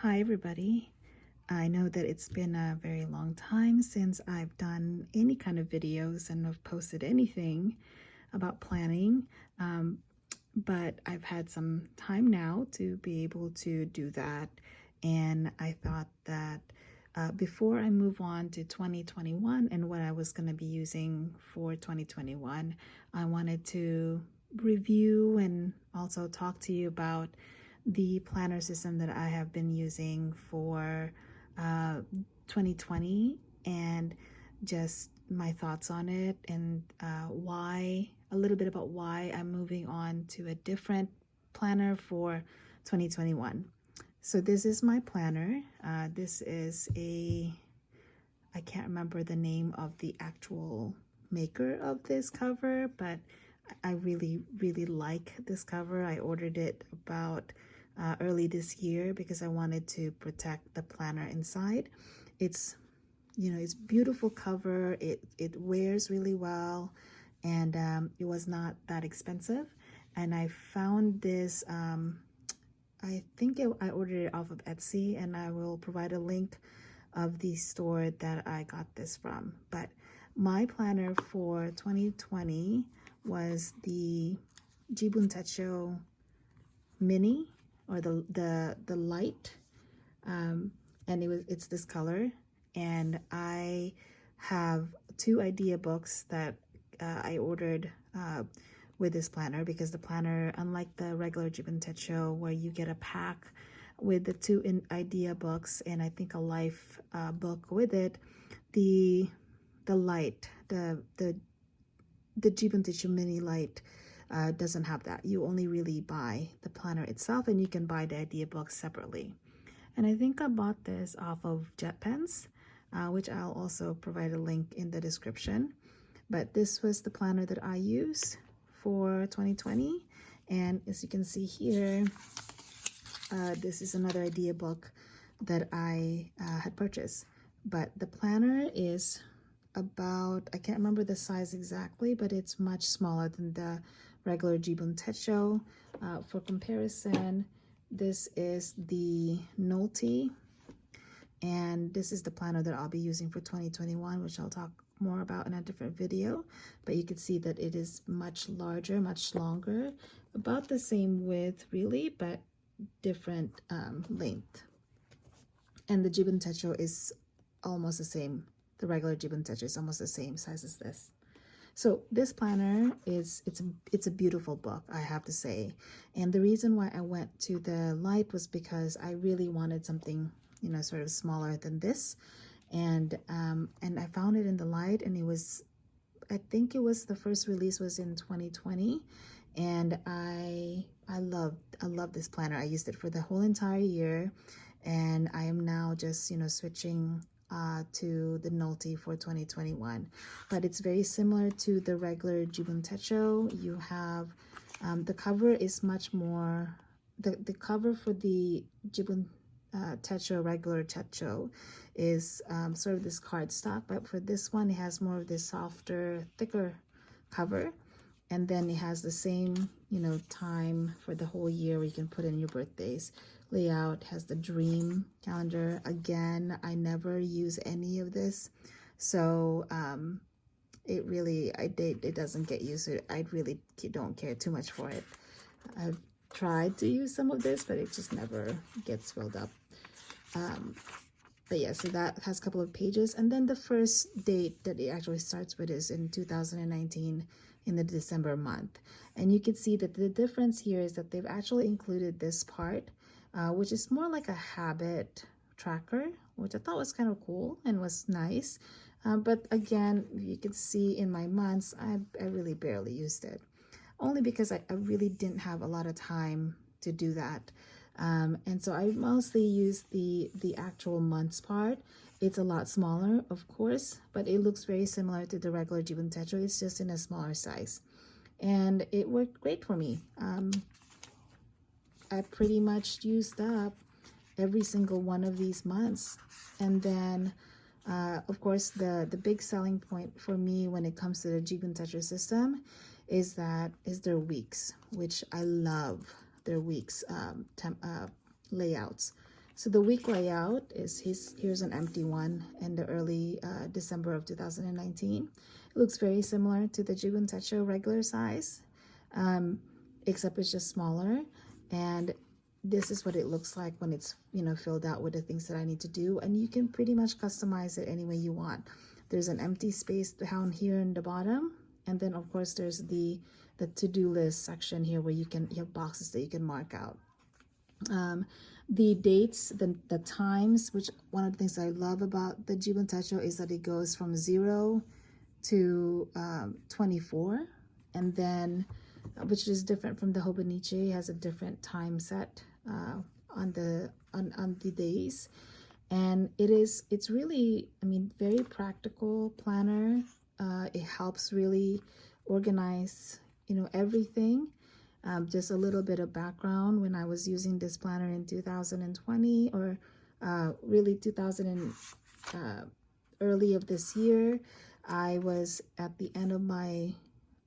Hi everybody. I know that it's been a very long time since I've done any kind of videos and have posted anything about planning, but I've had some time now to be able to do that, and I thought that before I move on to 2021 and what I was going to be using for 2021, I wanted to review and also talk to you about the planner system that I have been using for 2020 and just my thoughts on it, and a little bit about why I'm moving on to a different planner for 2021. So this is my planner. This is I can't remember the name of the actual maker of this cover, but I really, really like this cover. I ordered it about early this year because I wanted to protect the planner inside. It's beautiful cover. It wears really well, and it was not that expensive. And I found this. I ordered it off of Etsy, and I will provide a link of the store that I got this from. But my planner for 2020 was the Jibun Techo Mini, or the Lite, and it's this color. And I have 2 idea books that I ordered with this planner, because the planner, unlike the regular Jibun Techo where you get a pack with the 2 idea books and I think a life book with it, the Lite, the Jibun Techo Mini Lite doesn't have that. You only really buy the planner itself, and you can buy the idea book separately. And I think I bought this off of JetPens, which I'll also provide a link in the description. But this was the planner that I used for 2020, and as you can see here, this is another idea book that I had purchased. But the planner is about, I can't remember the size exactly, but it's much smaller than the regular Jibun Techo. For comparison, this is the Nolte, and this is the planner that I'll be using for 2021, which I'll talk more about in a different video. But you can see that it is much larger, much longer, about the same width really, but different length. And the Jibun Techo is almost the same. The regular Jibun Techo is almost the same size as this. So this planner it's a beautiful book, I have to say. And the reason why I went to the Lite was because I really wanted something, sort of smaller than this. And I found it in the Lite, and I think it was the first release was in 2020. And I love this planner. I used it for the whole entire year, and I am now just switching to the Nolte for 2021. But it's very similar to the regular Jibun Techo. You have the cover is much more, the cover for the Jibun Techo, regular Techo, is sort of this cardstock, but for this one it has more of this softer, thicker cover. And then it has the same time for the whole year where you can put in your birthdays. Layout has the dream calendar. Again, I never use any of this, so it doesn't get used. I really don't care too much for it. I've tried to use some of this, but it just never gets filled up. But yeah, so that has a couple of pages, and then the first date that it actually starts with is in 2019, in the December month. And you can see that the difference here is that they've actually included this part, which is more like a habit tracker, which I thought was kind of cool and was nice. But again, you can see in my months, I really barely used it, only because I really didn't have a lot of time to do that. And so I mostly use the actual months part. It's a lot smaller, of course, but it looks very similar to the regular Jibun Techo. It's just in a smaller size, and it worked great for me. I pretty much used up every single one of these months. And then of course, the big selling point for me when it comes to the Jibun Techo system is their weeks, which I love their weeks layouts. So the week layout is here's an empty one in the early December of 2019. It looks very similar to the Jibun Techo regular size, except it's just smaller. And this is what it looks like when it's, you know, filled out with the things that I need to do. And you can pretty much customize it any way you want. There's an empty space down here in the bottom. And then of course there's the to-do list section here where you have boxes that you can mark out. The dates, the times, which one of the things I love about the Jibun Techo is that it goes from 0 to 24, and then which is different from the Hobonichi. It has a different time set on the days, and it's really, I mean, very practical planner. It helps really organize, you know, everything. Just a little bit of background: when I was using this planner in 2020, or really 2000 and early of this year, I was at the end of my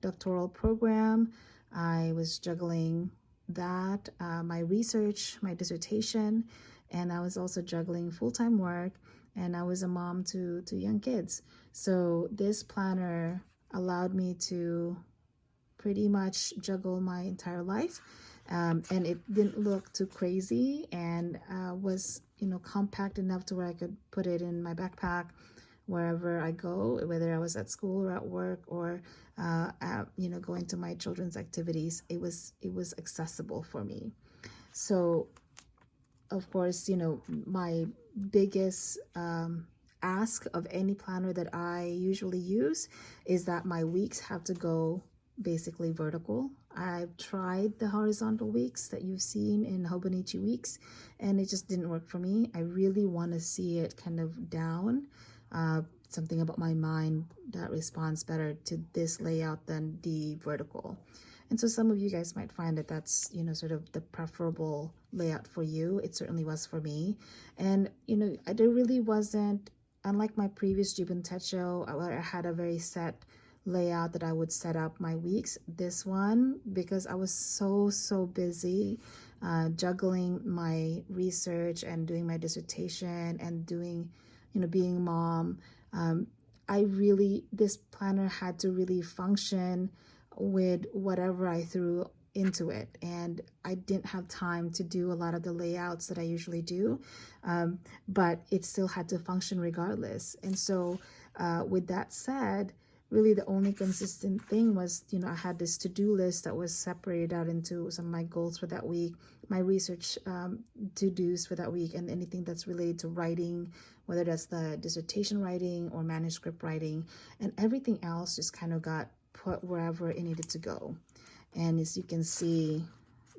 doctoral program. I was juggling that, my research, my dissertation, and I was also juggling full-time work, and I was a mom to young kids. So this planner allowed me to pretty much juggle my entire life, and it didn't look too crazy, and was, you know, compact enough to where I could put it in my backpack wherever I go, whether I was at school or at work, or you know, going to my children's activities. It was accessible for me. So of course, you know, my biggest ask of any planner that I usually use is that my weeks have to go basically vertical. I've tried the horizontal weeks that you've seen in Hobonichi weeks, and it just didn't work for me. I really want to see it kind of down. Something about my mind that responds better to this layout than the vertical. And so some of you guys might find that that's, you know, sort of the preferable layout for you. It certainly was for me. And, you know, there really wasn't, unlike my previous Jibun Techo, where I had a very set layout that I would set up my weeks. This one, because I was so busy juggling my research and doing my dissertation and doing, you know, being a mom, this planner had to really function with whatever I threw into it, and I didn't have time to do a lot of the layouts that I usually do, but it still had to function regardless. And so with that said, really the only consistent thing was, you know, I had this to-do list that was separated out into some of my goals for that week, my research to-dos for that week, and anything that's related to writing, whether that's the dissertation writing or manuscript writing, and everything else just kind of got put wherever it needed to go. And as you can see,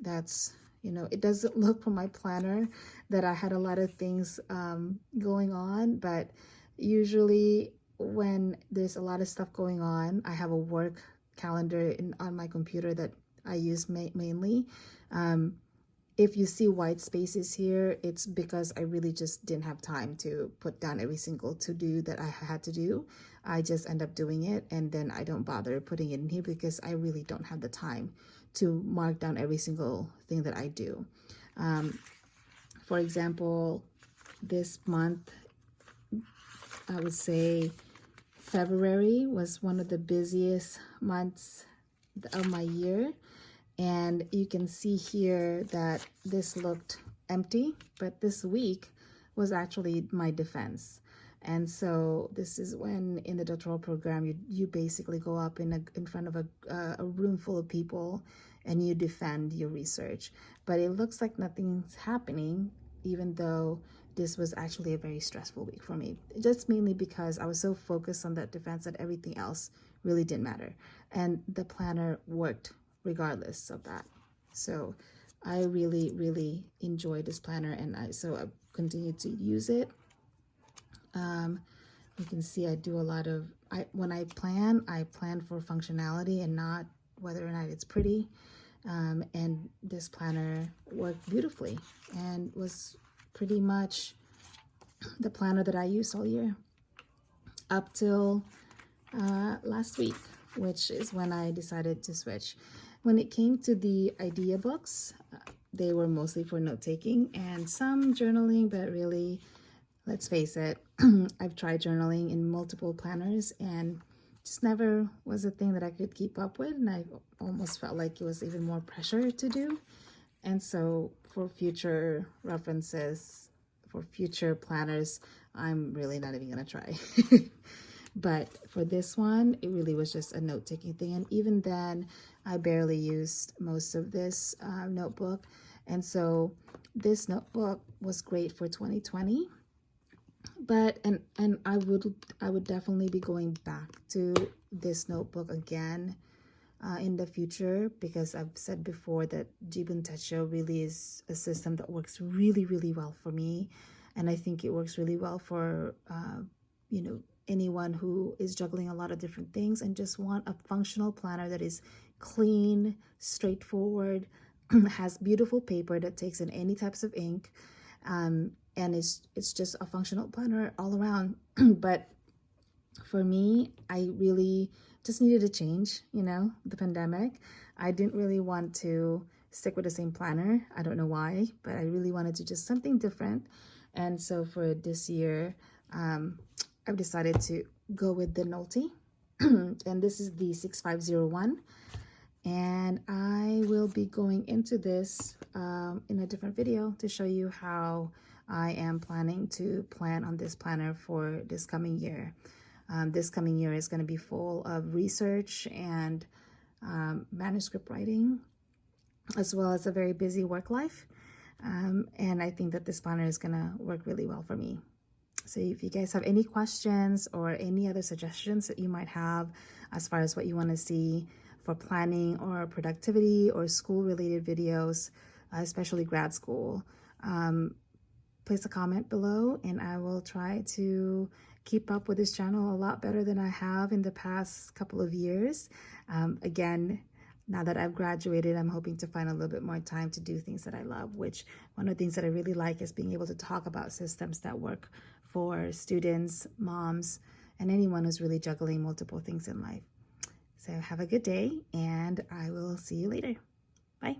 that's, you know, it doesn't look from my planner that I had a lot of things going on, but usually when there's a lot of stuff going on, I have a work calendar on my computer that I use mainly. If you see white spaces here, it's because I really just didn't have time to put down every single to-do that I had to do. I just end up doing it, and then I don't bother putting it in here because I really don't have the time to mark down every single thing that I do. For example, this month, I would say February was one of the busiest months of my year. And you can see here that this looked empty, but this week was actually my defense. And so this is when in the doctoral program, you basically go up in front of a room full of people and you defend your research. But it looks like nothing's happening, even though this was actually a very stressful week for me. Just mainly because I was so focused on that defense that everything else really didn't matter. And the planner worked regardless of that. So I really enjoyed this planner, and I continue to use it. You can see I do a lot of, when I plan for functionality and not whether or not it's pretty. And this planner worked beautifully and was pretty much the planner that I used all year up till last week, which is when I decided to switch. When it came to the idea books, they were mostly for note-taking and some journaling, but really, let's face it, I've tried journaling in multiple planners and just never was a thing that I could keep up with, and I almost felt like it was even more pressure to do. And so for future references, for future planners, I'm really not even gonna try. But for this one, it really was just a note-taking thing. And even then, I barely used most of this notebook. And so this notebook was great for 2020. But and I would definitely be going back to this notebook again in the future, because I've said before that Jibun Techo really is a system that works really, really well for me. And I think it works really well for, you know, anyone who is juggling a lot of different things and just want a functional planner that is clean, straightforward, has beautiful paper that takes in any types of ink, and it's just a functional planner all around. But for me, I really just needed a change, you know, the pandemic. I didn't really want to stick with the same planner. I don't know why, but I really wanted to just something different. And so for this year, I've decided to go with the Nolte. And this is the 6501. And I will be going into this in a different video to show you how I am planning to plan on this planner for this coming year. This coming year is going to be full of research and manuscript writing, as well as a very busy work life. And I think that this planner is going to work really well for me. So if you guys have any questions or any other suggestions that you might have as far as what you want to see for planning or productivity or school related videos, especially grad school, place a comment below and I will try to keep up with this channel a lot better than I have in the past couple of years. Again, now that I've graduated, I'm hoping to find a little bit more time to do things that I love, which one of the things that I really like is being able to talk about systems that work for students, moms, and anyone who's really juggling multiple things in life. So have a good day, and I will see you later. Bye.